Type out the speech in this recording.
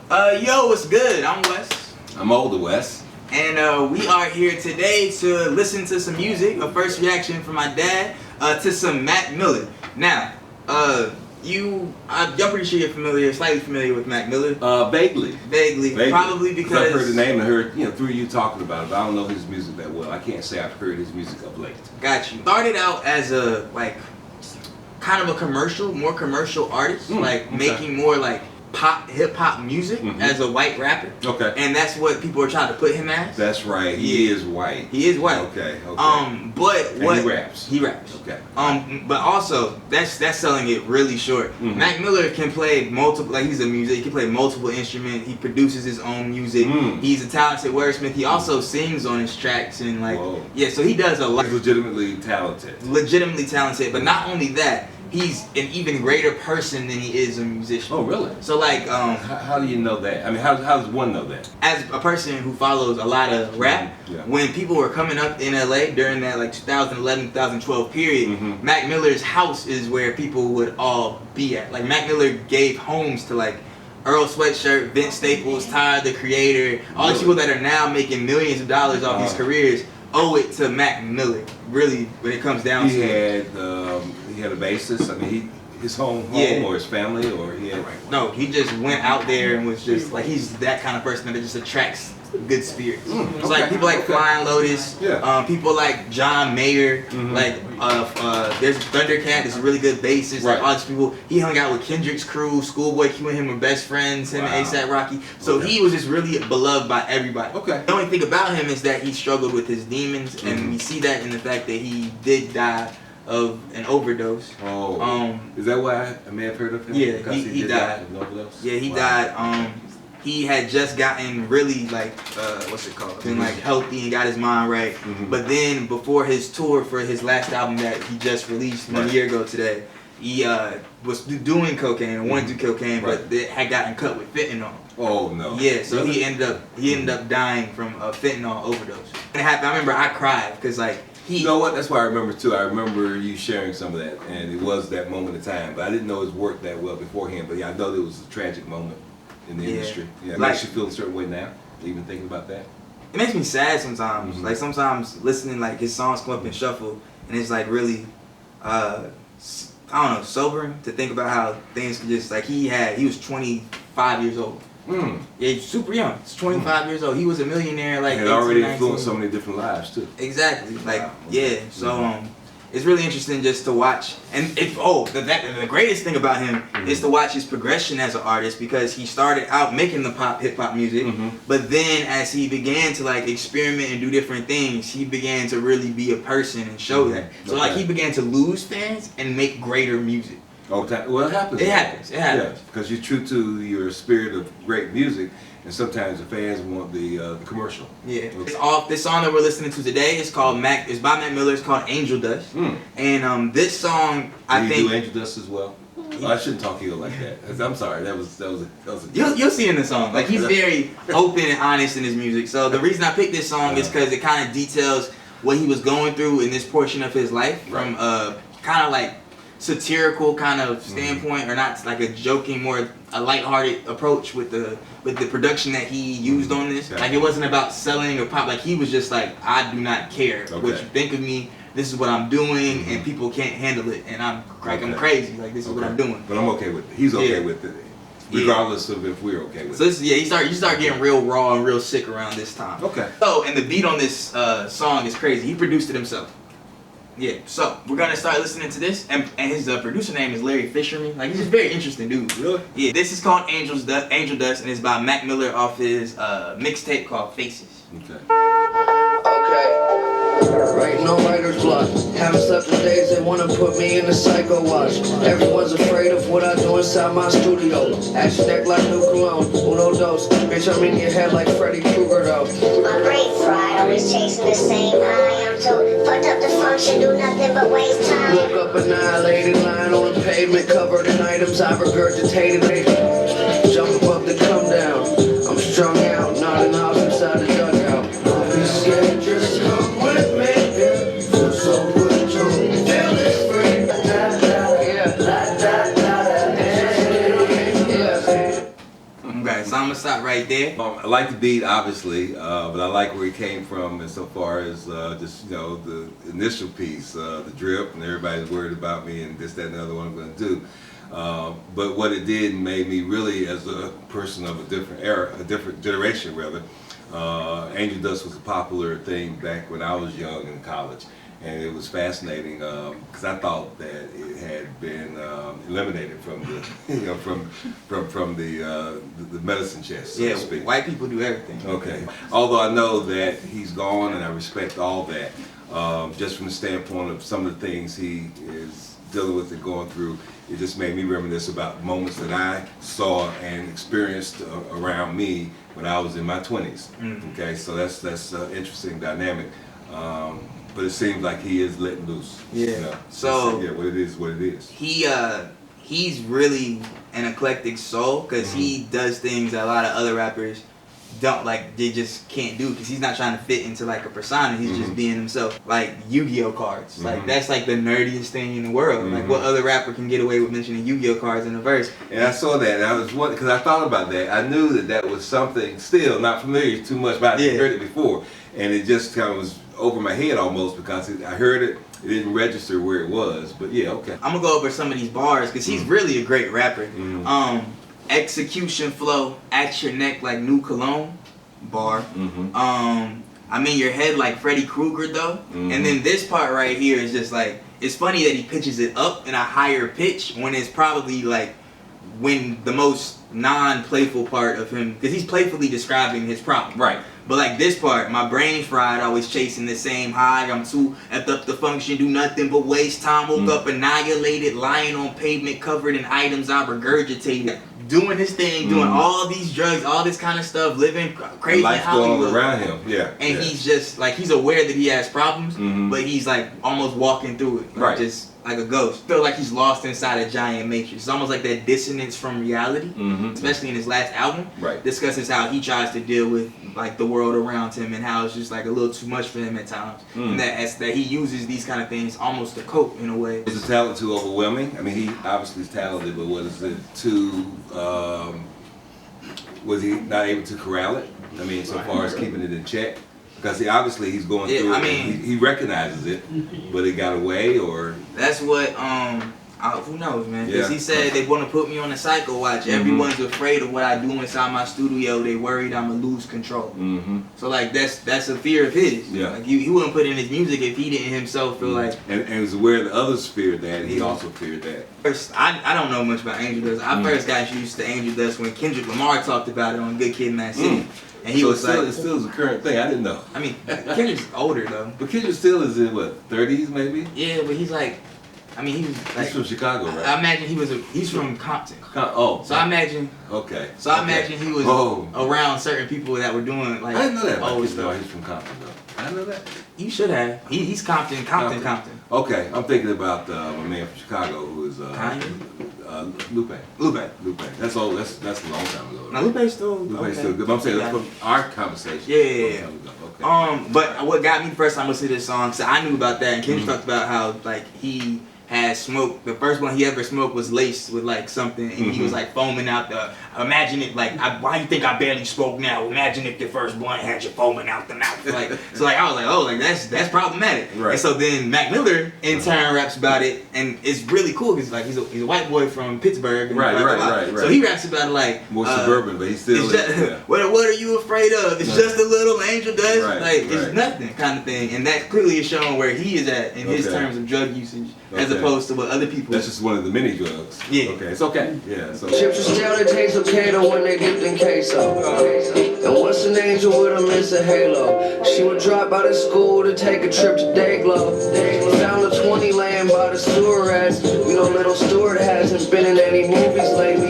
Yo, what's good? I'm Wes. I'm older Wes. And we are here today to listen to some music, a first reaction from my dad, to some Mac Miller. Now, I'm pretty sure you're slightly familiar with Mac Miller. Vaguely. Probably because I've heard the name and heard, through you talking about it, but I don't know his music that well. I can't say I've heard his music of late. Got you. Started out as a, kind of a more commercial artist, making more, pop, hip-hop music as a white rapper. Okay. And that's what people are trying to put him as. That's right. He is white. He is white. Okay. But what he raps. He raps. Okay. But also that's selling it really short. Mac Miller can play multiple, he's a musician. He can play multiple instruments. He produces his own music. He's a talented wordsmith. He also sings on his tracks and so he does a lot. He's legitimately talented. But not only that, he's an even greater person than he is a musician. Oh, really? So how do you know that? I mean, how does one know that? As a person who follows a lot of rap, when people were coming up in LA during that 2011, 2012 period, Mac Miller's house is where people would all be at. Mac Miller gave homes to Earl Sweatshirt, Vince Staples, Tyler the Creator, all these people that are now making millions of dollars off these careers owe it to Mac Miller. Really, when it comes down to it. He had a basis. I mean, his home or his family, or he had. No, he just went out there and was just he's that kind of person that just attracts good spirits. So people like Flying Lotus, people like John Mayer, there's Thundercat, this really good bassist, all these people. He hung out with Kendrick's crew, Schoolboy Q and him were best friends, him and A$AP Rocky. So he was just really beloved by everybody. Okay. The only thing about him is that he struggled with his demons, and we see that in the fact that he did die of an overdose. Is that why I may have heard of him? Yeah, because he died of an overdose? Yeah, he died. He had just gotten really been healthy and got his mind right. But then before his tour for his last album that he just released 1 year ago today, he was doing cocaine and wanted to do cocaine, but it had gotten cut with fentanyl. Oh no. Yeah, so he ended up dying from a fentanyl overdose. And it happened. I remember I cried because you know what? That's what I remember too. I remember you sharing some of that, and it was that moment in time. But I didn't know his work that well beforehand. But yeah, I know it was a tragic moment in the industry. Yeah, it makes you feel a certain way now, even thinking about that. It makes me sad sometimes. Sometimes listening, his songs come up in shuffle, and it's really, I don't know, sobering to think about how things could just he was 25 years old. Yeah, he's super young. He's 25 years old. He was a millionaire He had already influenced so many different lives too. Exactly. So it's really interesting just to watch. And the greatest thing about him is to watch his progression as an artist, because he started out making the hip hop music, but then as he began to experiment and do different things, he began to really be a person and show that. So he began to lose fans and make greater music. Well, it happens. It happens. Yeah, because you're true to your spirit of great music, and sometimes the fans want the commercial. Yeah. This song that we're listening to today is called it's by Mac Miller. It's called Angel Dust. And this song, I think. Do Angel Dust as well? I shouldn't talk to you like that. I'm sorry. That was You'll see in the song. He's very open and honest in his music. So the reason I picked this song is because it kind of details what he was going through in this portion of his life, from kind of satirical kind of standpoint, or not a joking, more a lighthearted approach with the production that he used on this. It wasn't about selling or pop. He was just I do not care what you think of me. This is what I'm doing, and people can't handle it, and I'm crazy. This is what I'm doing. But I'm okay with it. He's okay with it, regardless of if we're okay with it. So you start getting real raw and real sick around this time. Okay. So, and the beat on this song is crazy. He produced it himself. Yeah, so we're gonna start listening to this, and his producer name is Larry Fisherman. He's a very interesting dude. Really? Yeah. This is called Angel Dust, and it's by Mac Miller off his mixtape called Faces. Okay. Right, no writer's block. Haven't slept in days, they wanna put me in a psycho watch. Everyone's afraid of what I do inside my studio. Action act like new cologne, uno dos. Bitch, I'm in your head like Freddy Krueger though. My brain fried, always chasing the same high. I'm so fucked up to function, do nothing but waste time. Woke up annihilated, lying on the pavement, covered in items I regurgitated. Jump above the come down. I'm strung out, not an house inside the dugout. Yeah, just come with me. Feel so good to feel this free. Yeah. Right, so I'm gonna stop right there. I like the beat, obviously, but I like where he came from insofar as just, the initial piece, the drip, and everybody's worried about me and this, that, and the other one I'm going to do. But what it did made me really, as a person of a different era, a different generation rather, Angel Dust was a popular thing back when I was young in college. And it was fascinating because I thought that it had been eliminated from the, from the medicine chest, so to speak. White people do everything. Okay. Although I know that he's gone, and I respect all that, just from the standpoint of some of the things he is dealing with and going through, it just made me reminisce about moments that I saw and experienced around me when I was in my 20s. Okay, so that's an interesting dynamic. But it seems like he is letting loose. Yeah. So yeah, what it is, what it is. He's really an eclectic soul because he does things that a lot of other rappers don't, like, they just can't do because he's not trying to fit into like a persona. He's just being himself. Like Yu-Gi-Oh cards. Like that's like the nerdiest thing in the world. Like what other rapper can get away with mentioning Yu-Gi-Oh cards in a verse? And I saw that, and I was wondering, because I thought about that. I knew that was something still not familiar too much, but I heard it before, and it just kind of was over my head almost because I heard it. It didn't register where it was, but yeah, okay. I'm gonna go over some of these bars because he's really a great rapper. Execution flow, at your neck like new cologne, bar. I'm in your head like Freddy Krueger though. And then this part right here is just like, it's funny that he pitches it up in a higher pitch when it's probably like when the most non-playful part of him, because he's playfully describing his problem. Right. But like this part, my brain's fried, always chasing the same high. I'm too effed up to function, do nothing but waste time. Woke up annihilated, lying on pavement, covered in items I regurgitated. Doing his thing, doing all these drugs, all this kind of stuff, living crazy in Hollywood. Going around him, yeah. And he's just like, he's aware that he has problems, but he's like almost walking through it, like just like a ghost. Feel like he's lost inside a giant matrix. It's almost like that dissonance from reality, especially in his last album. Discusses how he tries to deal with like the world around him and how it's just like a little too much for him at times, and that he uses these kind of things almost to cope in a way. Is the talent too overwhelming? I mean, he obviously is talented, but what is it too? Was he not able to corral it? I mean, so far as keeping it in check. Because he's going through it. I mean, he recognizes it, but it got away, or that's what who knows, man? Because he said they want to put me on a psycho watch. Everyone's afraid of what I do inside my studio. They worried I'ma lose control. So like that's a fear of his. Like he wouldn't put in his music if he didn't himself feel like. And was aware that others feared that. He also feared that. First, I don't know much about Angel Dust. I first got introduced to Angel Dust when Kendrick Lamar talked about it on Good Kid, Mad City. And he was it still is a current thing. I didn't know. I mean, Kendrick's older though. But Kendrick still is in what, 30s maybe? Yeah, but he's like, I mean, he was like, he's from Chicago, right? I imagine he's from Compton. So I imagine. Okay. So I imagine he was around certain people that were doing like. I didn't know that. Always he's from Compton though. I know that. You should have. He's Compton. Okay, I'm thinking about my man from Chicago who is Lupe. That's all. That's a long time ago. Now Lupe's still good. But I'm saying from our conversation. Yeah. Okay. But what got me the first time listening to this song, so I knew about that, and Kendrick talked about how like he had smoked. The first one he ever smoked was laced with like something, and he was like foaming out the. Imagine it like, why you think I barely smoke now? Imagine if the first blunt had you foaming out the mouth. Like so, like I was like, oh, like that's problematic. Right. And so then Mac Miller in turn raps about it, and it's really cool because like he's a white boy from Pittsburgh. And right. So he raps about it like more suburban, but he's still. What are you afraid of? It's just a little Angel Dust. It's nothing kind of thing, and that clearly is showing where he is at in his terms of drug usage. As opposed to what other people. That's just one of the many drugs. Yeah. Okay, it's okay. Yeah. So. Chips are still, they taste okay though when they dipped in queso. And what's an angel with a Mr. Halo? She would drop out of school to take a trip to Dayglow. Found a 20 laying by the sewer rats. You know, little Stewart hasn't been in any movies lately.